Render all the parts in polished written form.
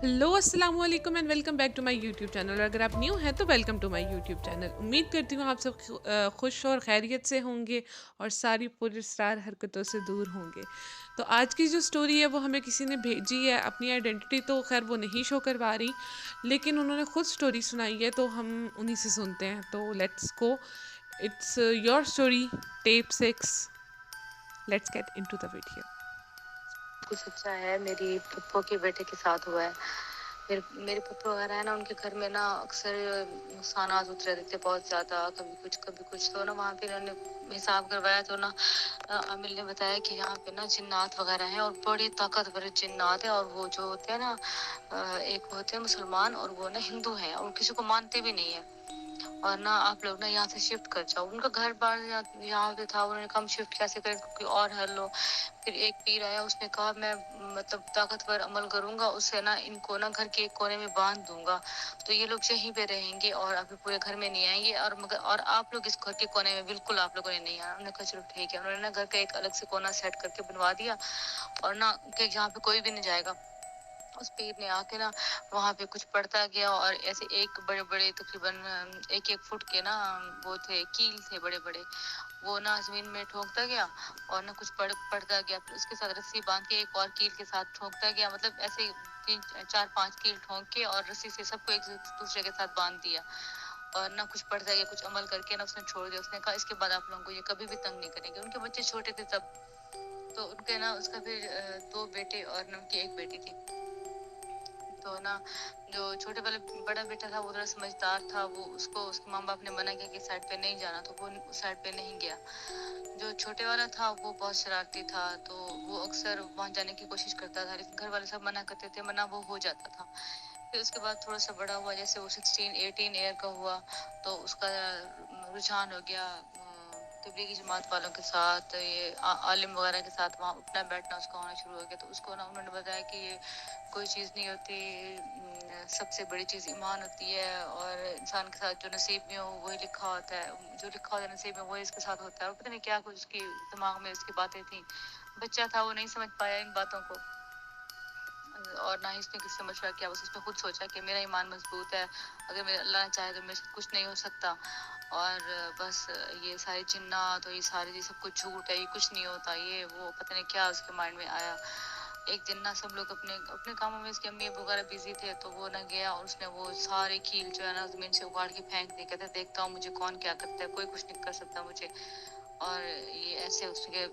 Hello अस्सलाम वालेकुम and welcome back to my YouTube channel. अगर आप न्यू हैं तो welcome to my YouTube channel. उम्मीद करती हूँ आप सब खुश और खैरियत से होंगे और सारी पुरस्कार हरकतों से दूर होंगे। तो आज की जो स्टोरी है वो हमें किसी ने भेजी है। अपनी आइडेंटिटी तो खैर वो नहीं शो करवा रही, लेकिन उन्होंने खुद स्टोरी सुनाई है तो हम उन्हीं से सुनते हैं। तो let's go, it's your story tape 6। Let's get into the video. कुछ सच्चा है, मेरी फुप्पो के बेटे के साथ हुआ है। मेरे फुप्पो वगैरह है ना, उनके घर में ना अक्सर नुकसानात उतरे रहते बहुत ज्यादा, कभी कुछ। तो ना वहाँ पे इन्होंने हिसाब करवाया तो ना अमिल ने बताया कि यहाँ पे ना जिन्नात वगैरह हैं और बड़ी ताकतवर जिन्नात है। और वो जो होते हैं ना, एक होते हैं मुसलमान और वो ना हिंदू हैं और किसी को मानते भी नहीं है। और ना आप लोग ना यहाँ से शिफ्ट कर जाओ। उनका घर बार यहाँ पे था, उन्होंने कम शिफ्ट कैसे करें, कोई और हल लो। फिर एक पीर आया, उसने कहा मैं मतलब ताकतवर अमल करूंगा, उससे ना इनको ना घर के एक कोने में बांध दूंगा, तो ये लोग यहीं पे रहेंगे और आपके पूरे घर में नहीं आएंगे। और मगर और आप लोग इस घर के कोने में बिल्कुल आप लोगों ने नहीं आना। उन्होंने कहा चलो ठीक है। उन्होंने ना घर का एक अलग से कोना सेट करके बनवा दिया और ना कि जहाँ पे कोई भी नहीं जाएगा। उस पीर ने आके ना वहां पे कुछ पढ़ता गया और ऐसे एक बड़े बड़े तकरीबन 1-1 फुट के ना वो थे, कील थे बड़े बड़े। वो ना जमीन में ठोकता गया और ना कुछ पढ़ता गया। फिर उसके साथ रस्सी बांध के एक और कील के साथ ठोकता गया, मतलब ऐसे 3-4-5 कील ठोक के और रस्सी से सबको एक दूसरे के साथ बांध दिया। और ना कुछ पढ़ता गया, कुछ अमल करके ना उसने छोड़ दिया। उसने कहा इसके बाद आप लोगों को ये कभी भी तंग नहीं करेंगे। उनके बच्चे छोटे थे तब। तो उनके ना उसका फिर 2 बेटे और ना उनकी एक बेटी थी। तो ना जो छोटे वाले बड़ा बेटा था वो थोड़ा समझदार था, वो उसको उसके माँ बाप ने मना किया कि साइड पे नहीं जाना, तो वो उस साइड पे नहीं गया। जो छोटे वाला था वो बहुत शरारती था, तो वो अक्सर वहां जाने की कोशिश करता था, लेकिन घर वाले सब मना करते थे, मना वो हो जाता था। फिर उसके बाद थोड़ा सा बड़ा हुआ, जैसे वो 16-18 ईयर का हुआ, तो उसका रुझान हो गया तबलीगी जमात वालों के साथ, ये आलिम वगैरह के साथ वहाँ उठना बैठना उसका होना शुरू हो गया। तो उसको ना उन्होंने बताया कि ये कोई चीज़ नहीं होती, सबसे बड़ी चीज़ ईमान होती है और इंसान के साथ जो नसीब में हो वही लिखा होता है, जो लिखा होता है नसीब में वही इसके साथ होता है। और पता नहीं क्या कुछ उसकी दिमाग में इसकी बातें थी। बच्चा था, वो नहीं समझ पाया इन बातों को और ना ही उसने किसी से मशवरा किया। बस उसने खुद सोचा कि मेरा ईमान मजबूत है, अगर मेरा अल्लाह चाहे तो मेरे से कुछ नहीं हो सकता। और बस ये सारी जिन्नात और ये सारी चीज सब कुछ झूठ है, ये कुछ नहीं होता, ये वो पता नहीं क्या उसके माइंड में आया। एक दिन ना सब लोग अपने अपने कामों में, इसके अम्मी अबू वगैरह बिजी थे, तो वो ना गया और उसने वो सारे कील जो है ना जमीन से उखाड़ के फेंक दिए। कहते देखता हूँ मुझे कौन क्या करता है, कोई कुछ नहीं कर सकता मुझे। और ये ऐसे उसके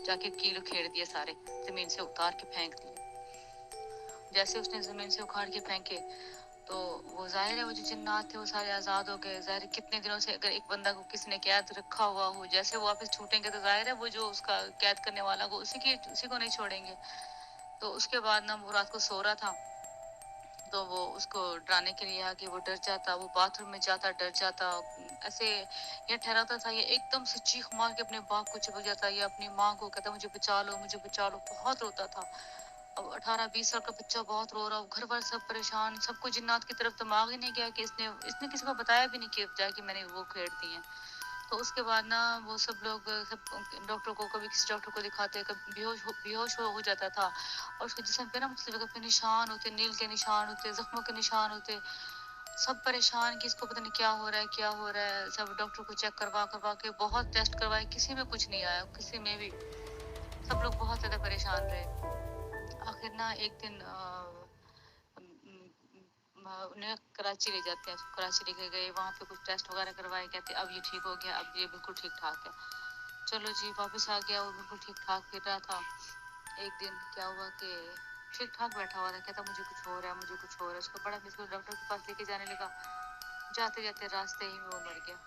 जाके कील उखेड़ दिए सारे, जमीन से उतार के फेंक दिए। जैसे उसने जमीन से उखाड़ के फेंके तो वो जाहिर है वो जो जिन्नात थे वो सारे आजाद हो गए। जाहिर है कितने दिनों से अगर एक बंदा को किसी ने कैद रखा हुआ हो, जैसे वो वापस छूटेंगे तो जाहिर है वो जो उसका कैद करने वाला को उसी को नहीं छोड़ेंगे। तो उसके बाद ना वो रात को सो रहा था, तो वो उसको डराने के लिए कि वो डर जाता, वो बाथरूम में जाता डर जाता, ऐसे ये ठहराता था, ये एकदम से चीख मार के अपने बाप को चिपक जाता, ये अपनी माँ को कहता मुझे बचा लो मुझे बचा लो, बहुत रोता था। अब 18-20 साल का बच्चा बहुत रो रहा, घर वाले सब परेशान, सबको जिन्नात की तरफ दिमाग ही नहीं गया कि इसने किसी को बताया भी नहीं कि जाके मैंने वो खेड़ दी है। तो उसके बाद ना वो सब लोग सब डॉक्टर को, कभी किसी डॉक्टर को दिखाते, कभी बेहोश हो जाता था। और उसके जिस्म पे ना मुख्तलिफ जगह पे निशान होते, नील के निशान होते, जख्मों के निशान होते। सब परेशान कि इसको पता नहीं क्या हो रहा है क्या हो रहा है। सब डॉक्टर को चेक करवा करवा के बहुत टेस्ट करवाए, किसी में कुछ नहीं आया, किसी में भी। सब लोग बहुत ज्यादा परेशान रहे। आखिर ना एक दिन उन्हें कराची ले जाते हैं, कराची लेके गए, वहाँ पे कुछ टेस्ट वगैरह करवाए, कहते अब ये ठीक हो गया, अब ये बिल्कुल ठीक ठाक है। चलो जी वापस आ गया, वो बिल्कुल ठीक ठाक फिर रहा था। एक दिन क्या हुआ कि ठीक ठाक बैठा हुआ था, कहता मुझे कुछ हो रहा है मुझे कुछ हो रहा है। उसको बड़ा बिल्कुल डॉक्टर के पास लेके जाने लगा, जाते जाते रास्ते ही में वो मर गया।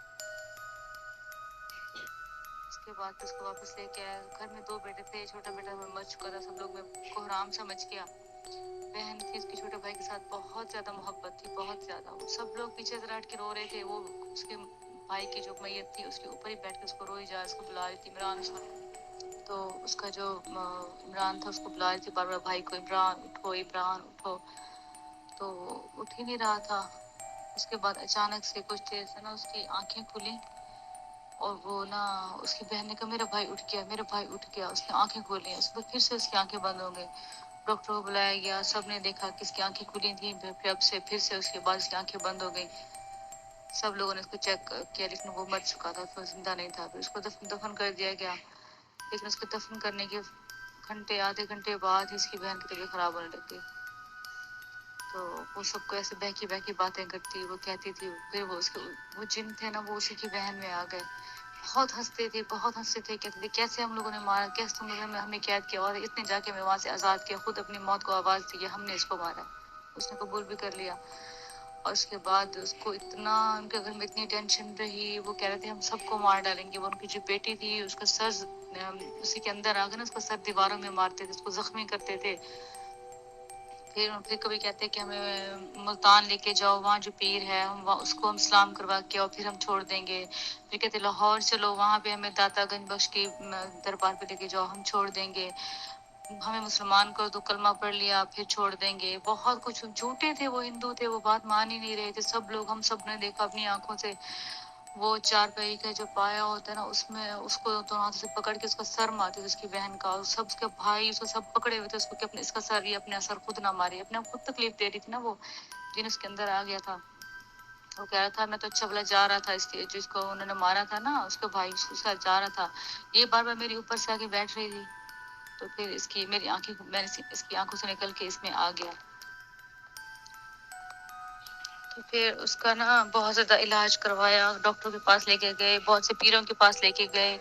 उसके बाद फिर उसको वापस लेके आया। घर में 2 बेटे थे, छोटा बेटा मर चुका था, सब लोग में कोहराम समझ गया। बहन थी उसके छोटे भाई के साथ, बहुत ज्यादा मोहब्बत थी, बहुत ज्यादा। सब लोग पीछे से रट के रो रहे थे, वो उसके भाई की जो मैयत थी उसके ऊपर ही बैठ के उसको रोई जा, उसको बुला रही थी, इमरान उसको। तो उसका जो इमरान था उसको बुला रही थी बार बार, भाई को, इमरान उठो इमरान उठो। तो उठ ही नहीं रहा था। उसके बाद अचानक से कुछ देर से ना उसकी आंखें खुली और वो ना उसकी बहन ने कहा मेरा भाई उठ गया मेरा भाई उठ गया। उसने आंखें खोली, उसके बाद फिर से उसकी आंखें बंद हो गई। डॉक्टर को बुलाया गया, सबने देखा कि इसकी आंखें खुली थी, फिर अब से फिर से उसके बाद उसकी आंखें बंद हो गई। सब लोगों ने उसको चेक किया लेकिन वो मर चुका था, तो जिंदा नहीं था। फिर उसको दफन कर दिया गया, लेकिन उसको दफन करने के आधे घंटे बाद ही इसकी बहन की तबीयत खराब होने लग गई। तो वो सबको ऐसे बहकी बहकी बातें करती, वो कहती थी। फिर वो जिन थे ना, वो उसी की बहन में आ गए। बहुत हंसते थे, बहुत हंसते थे, कहते थे कैसे हम लोगों ने मारा, कैसे तुम लोगों ने हमें कैद किया और इतने जाके हमें वहां से आजाद किया, खुद अपनी मौत को आवाज दी, हमने इसको मारा। उसने कबूल भी कर लिया। और उसके बाद उसको इतना, उनके घर में इतनी टेंशन रही, वो कह रहे थे हम सबको मार डालेंगे। वो उनकी जो बेटी थी, उसका सर उसी के अंदर आ गया ना, उसका सर दीवारों में मारते थे, उसको जख्मी करते थे। फिर कभी कहते कि हमें मुल्तान लेके जाओ, वहाँ जो पीर है हम उसको हम सलाम करवा के और फिर हम छोड़ देंगे। फिर कहते लाहौर चलो, वहाँ पे हमें दाता गंज बख्श की दरबार पे लेके जाओ, हम छोड़ देंगे। हमें मुसलमान कर दो, कलमा पढ़ लिया फिर छोड़ देंगे। बहुत कुछ झूठे थे, वो हिंदू थे, वो बात मान ही नहीं रहे थे। सब लोग, हम सब ने देखा अपनी आंखों से। वो चारपाई का जो पाया होता है ना, उसमें उसको दोनों हाथों से पकड़ के उसका सर मारते थे, उसकी बहन का। और सब उसके भाई उसको सब पकड़े हुए थे उसको कि अपने इसका सर, ये अपने सर खुद ना मारे। अपने आप खुद तकलीफ दे रही थी ना वो, जिन उसके अंदर आ गया था। वो कह रहा था मैं तो अच्छा भला जा रहा था, इसके जिसको उन्होंने मारा था ना, उसका भाई उसके साथ जा रहा था, ये बार बार मेरे ऊपर से आके बैठ रही थी। तो फिर इसकी मेरी आंखें, मैंने इसकी आंखों से निकल के इसमें आ गया। तो फिर उसका ना बहुत ज्यादा इलाज करवाया, डॉक्टर के पास लेके गए, बहुत से पीरों के पास लेके गए।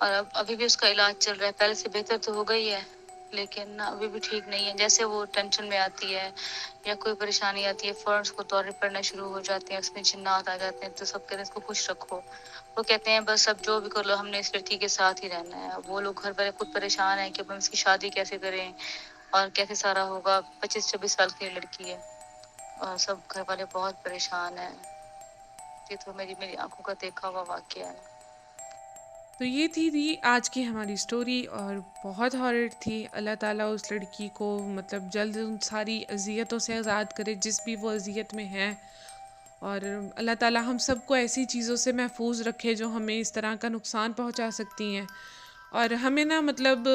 और अब अभी भी उसका इलाज चल रहा है। पहले से बेहतर तो हो गई है, लेकिन ना अभी भी ठीक नहीं है। जैसे वो टेंशन में आती है या कोई परेशानी आती है, फौरन उसको दौरे पड़ना शुरू हो जाते हैं, उसमें जिन्नात आ जाते हैं। तो सब कहते हैं इसको खुश रखो। वो कहते हैं बस अब जो भी कर लो, हमने इस लड़की के साथ ही रहना है। अब वो लोग घर वाले खुद परेशान है कि अब हम इसकी शादी कैसे करें और कैसे सारा होगा। 25-26 साल की लड़की है और सब घर वाले बहुत परेशान है। ये तो मेरी मेरी आंखों का देखा हुआ वाकया है। तो ये थी आज की हमारी स्टोरी, और बहुत हॉरर थी। अल्लाह ताला उस लड़की को मतलब जल्द उन सारी अज़ियतों से आज़ाद करे जिस भी वो अज़ियत में है। और अल्लाह ताला हम सबको ऐसी चीज़ों से महफूज रखे जो हमें इस तरह का नुकसान पहुंचा सकती हैं। और हमें ना मतलब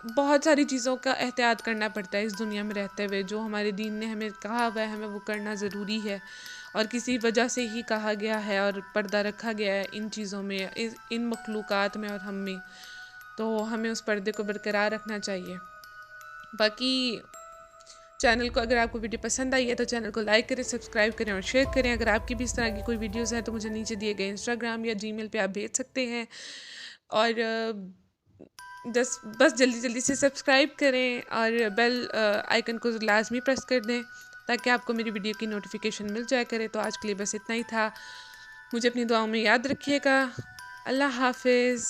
बहुत सारी चीज़ों का एहतियात करना पड़ता है इस दुनिया में रहते हुए। जो हमारे दीन ने हमें कहा हुआ है, हमें वो करना ज़रूरी है। और किसी वजह से ही कहा गया है और पर्दा रखा गया है इन चीज़ों में, इन मखलूक़ात में और हम में। तो हमें उस पर्दे को बरकरार रखना चाहिए। बाकी चैनल को, अगर आपको वीडियो पसंद आई है तो चैनल को लाइक करें, सब्सक्राइब करें और शेयर करें। अगर आपकी भी इस तरह की कोई वीडियोज़ हैं तो मुझे नीचे दिए गए इंस्टाग्राम या जीमेल पे आप भेज सकते हैं। और बस जल्दी जल्दी से सब्सक्राइब करें और बेल आइकन को लाजमी प्रेस कर दें ताकि आपको मेरी वीडियो की नोटिफिकेशन मिल जाया करे। तो आज के लिए बस इतना ही था। मुझे अपनी दुआओं में याद रखिएगा। अल्लाह हाफिज़।